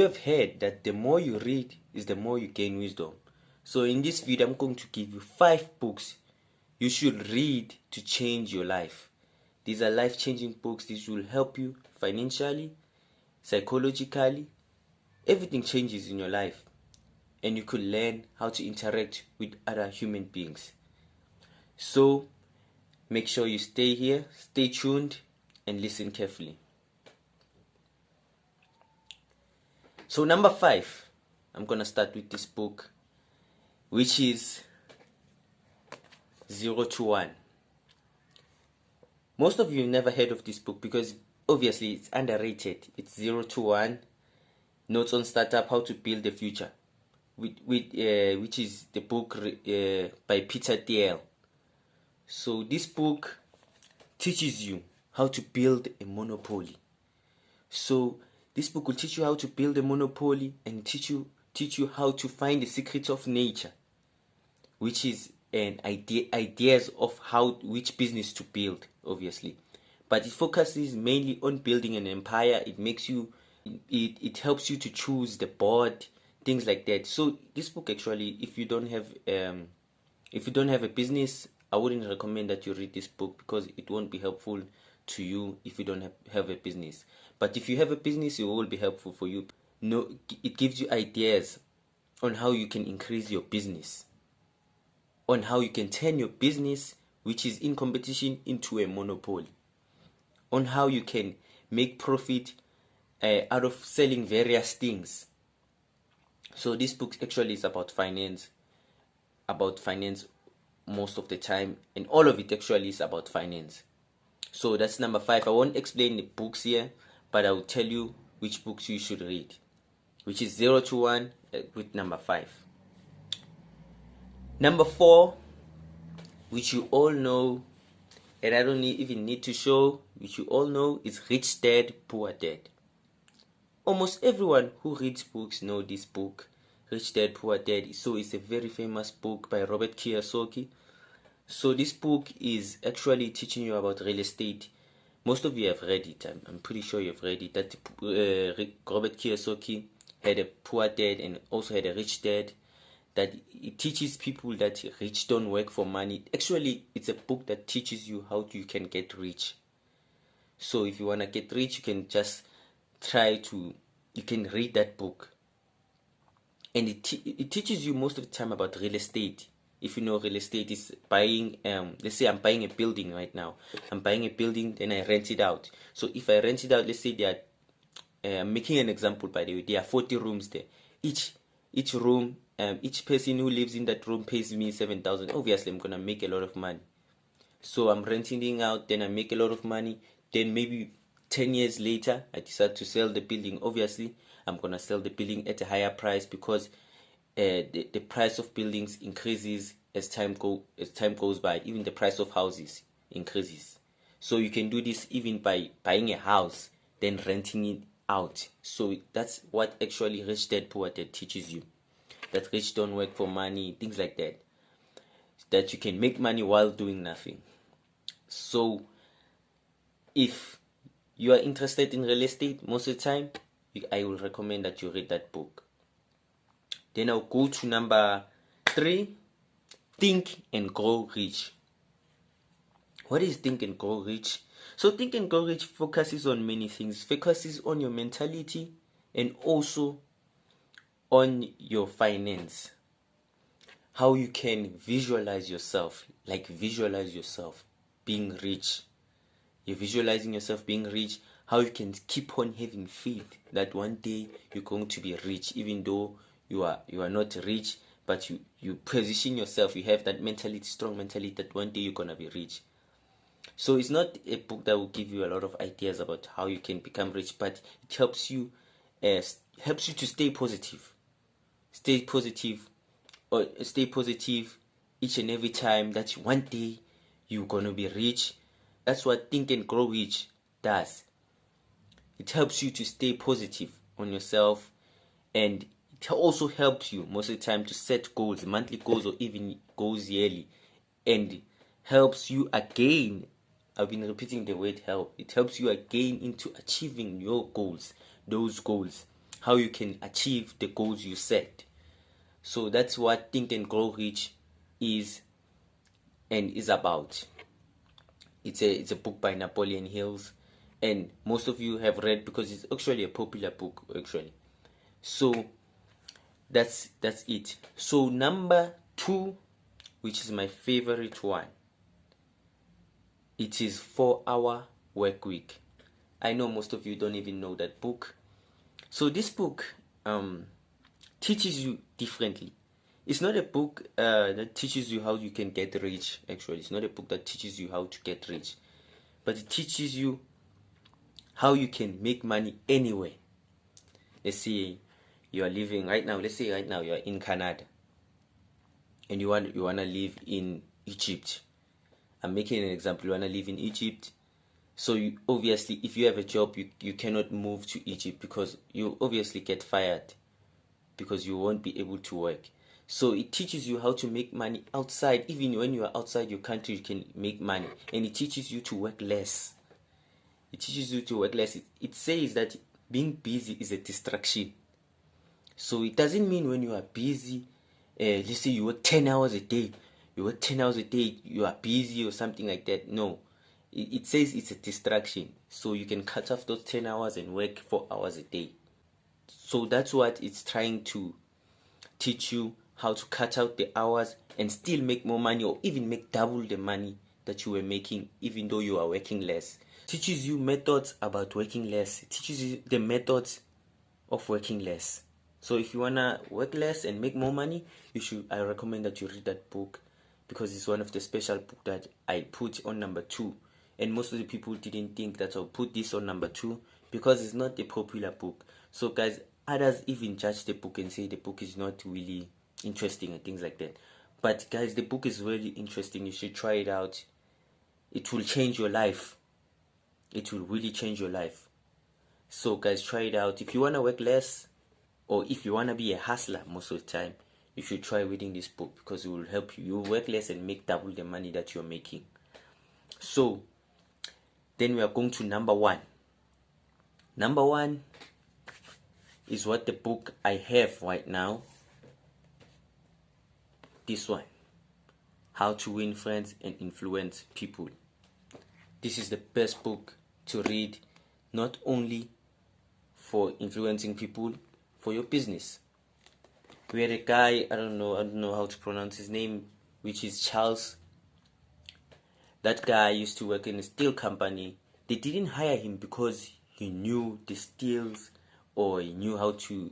You have heard that the more you read is the more you gain wisdom. So in this video, I'm going to give you 5 books you should read to change your life. These are life-changing books. These will help you financially, psychologically. Everything changes in your life, and you could learn how to interact with other human beings. So make sure you stay here, stay tuned, and listen carefully. So number 5, I'm gonna start with this book, which is 0 to 1. Most of you never heard of this book because obviously it's underrated. It's 0 to 1, Notes on Startup, How to Build the Future, which is the book by Peter Thiel. So this book teaches you how to build a monopoly. So this book will teach you how to build a monopoly and teach you how to find the secrets of nature, which is an ideas of which business to build, obviously. But it focuses mainly on building an empire. It helps you to choose the board, things like that. So this book actually, if you don't have a business, I wouldn't recommend that you read this book because it won't be helpful to you if you don't have a business. But if you have a business, it will be helpful for you. No, it gives you ideas on how you can increase your business, on how you can turn your business, which is in competition, into a monopoly, on how you can make profit out of selling various things. So this book actually is about finance most of the time, and all of it actually is about finance. So that's number 5. I won't explain the books here, but I will tell you which books you should read, which is 0 to 1 with number 5. Number 4, which you all know, and I don't even need to show, which you all know, is Rich Dad, Poor Dad. Almost everyone who reads books know this book, Rich Dad, Poor Dad. So it's a very famous book by Robert Kiyosaki. So this book is actually teaching you about real estate. Most of you have read it. I'm pretty sure you've read it. That Robert Kiyosaki had a poor dad and also had a rich dad. That it teaches people that rich don't work for money. Actually, it's a book that teaches you how you can get rich. So if you want to get rich, you can just you can read that book. And it teaches you most of the time about real estate. If you know, real estate is buying, let's say I'm buying a building right now. I'm buying a building, then I rent it out. So if I rent it out, let's say I'm making an example, by the way, there are 40 rooms there. Each room, each person who lives in that room pays me 7,000. Obviously, I'm going to make a lot of money. So I'm renting it out, then I make a lot of money. Then maybe 10 years later, I decide to sell the building. Obviously, I'm going to sell the building at a higher price because the price of buildings increases as time goes by. Even the price of houses increases. So you can do this even by buying a house, then renting it out. So that's what actually Rich Dad Poor Dad teaches you. That rich don't work for money, things like that. That you can make money while doing nothing. So if you are interested in real estate, most of the time, I will recommend that you read that book. Then I'll go to number 3, Think and Grow Rich. What is Think and Grow Rich? So Think and Grow Rich focuses on many things. Focuses on your mentality and also on your finance. How you can visualize yourself, being rich. You're visualizing yourself being rich. How you can keep on having faith that one day you're going to be rich, even though you are not rich, but you position yourself, you have that mentality, strong mentality that one day you're gonna be rich. So it's not a book that will give you a lot of ideas about how you can become rich, but it helps you to stay positive each and every time, that one day you're gonna be rich. That's what Think and Grow Rich does. It helps you to stay positive on yourself, and it also helps you most of the time to set goals, monthly goals or even goals yearly, and helps you again. I've been repeating the word help. It helps you again into achieving your goals, those goals. how you can achieve the goals you set. So that's what Think and Grow Rich is and is about. It's a book by Napoleon Hills, and most of you have read because it's actually a popular book actually. So that's it. So number 2, which is my favorite one, it is 4-Hour Work Week. I know most of you don't even know that book. So this book teaches you differently. It's not a book that teaches you how you can get rich. Actually, it's not a book that teaches you how to get rich, but it teaches you how you can make money anywhere. Let's say you are living right now. Let's say right now you are in Canada, and you wanna live in Egypt. I'm making an example. You wanna live in Egypt. So you, obviously, if you have a job, you cannot move to Egypt because you obviously get fired because you won't be able to work. So it teaches you how to make money outside. Even when you are outside your country, you can make money. And it teaches you to work less. It teaches you to work less. It says that being busy is a distraction. So it doesn't mean when you are busy, let's say you work 10 hours a day, you are busy or something like that. No. It says it's a distraction. So you can cut off those 10 hours and work 4 hours a day. So that's what it's trying to teach you, how to cut out the hours and still make more money, or even make double the money that you were making even though you are working less. It teaches you methods about working less. It teaches you the methods of working less. So if you wanna work less and make more money, I recommend that you read that book because it's one of the special books that I put on number 2. And most of the people didn't think that I'll put this on number 2 because it's not a popular book. So guys, others even judge the book and say the book is not really interesting and things like that. But guys, the book is really interesting. You should try it out. It will change your life. It will really change your life. So guys, try it out. If you want to work less, or if you want to be a hustler most of the time, you should try reading this book because it will help you. You will work less and make double the money that you're making. So then we are going to number 1. Number 1 is what the book I have right now. This one, How to Win Friends and Influence People. This is the best book to read, not only for influencing people, for your business. We had a guy, I don't know how to pronounce his name, which is Charles. That guy used to work in a steel company. They didn't hire him because he knew the steels, or he knew how to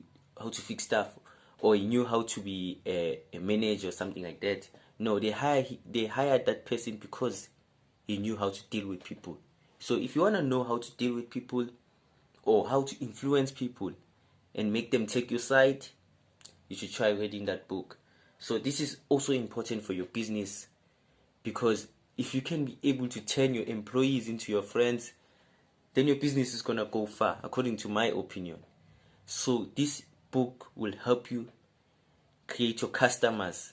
fix stuff, or he knew how to be a manager or something like that. No, they hired that person because he knew how to deal with people. So if you want to know how to deal with people or how to influence people and make them take your side, you should try reading that book. So this is also important for your business, because if you can be able to turn your employees into your friends, then your business is going to go far, according to my opinion. So this book will help you create your customers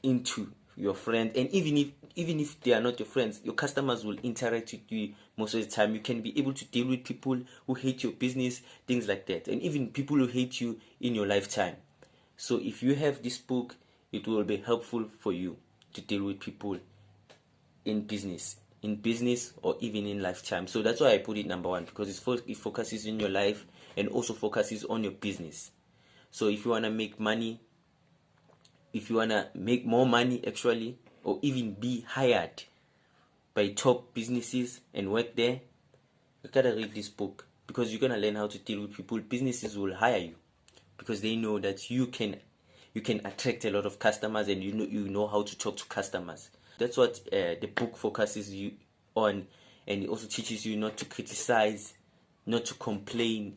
into your friends, and even if they are not your friends, your customers will interact with you most of the time. You can be able to deal with people who hate your business, things like that, and even people who hate you in your lifetime. So if you have this book, it will be helpful for you to deal with people in business or even in lifetime. So that's why I put it number 1, because it focuses on your life and also focuses on your business. So if you want to make money, if you want to make more money actually, or even be hired by top businesses and work there, you gotta read this book, because you're gonna learn how to deal with people. Businesses will hire you because they know that you can attract a lot of customers, and you know how to talk to customers. That's what the book focuses you on, and it also teaches you not to criticize, not to complain,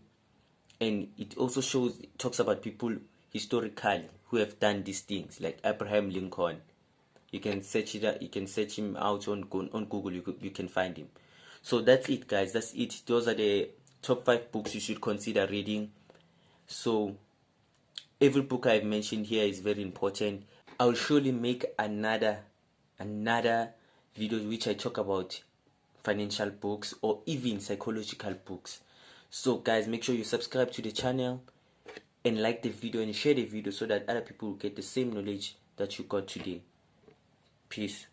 and it also talks about people historically who have done these things, like Abraham Lincoln. You can search it. You can search him out on Google. You can find him. So that's it, guys. That's it. Those are the top 5 books you should consider reading. So every book I've mentioned here is very important. I'll surely make another video which I talk about financial books or even psychological books. So guys, make sure you subscribe to the channel and like the video and share the video so that other people will get the same knowledge that you got today. Peace.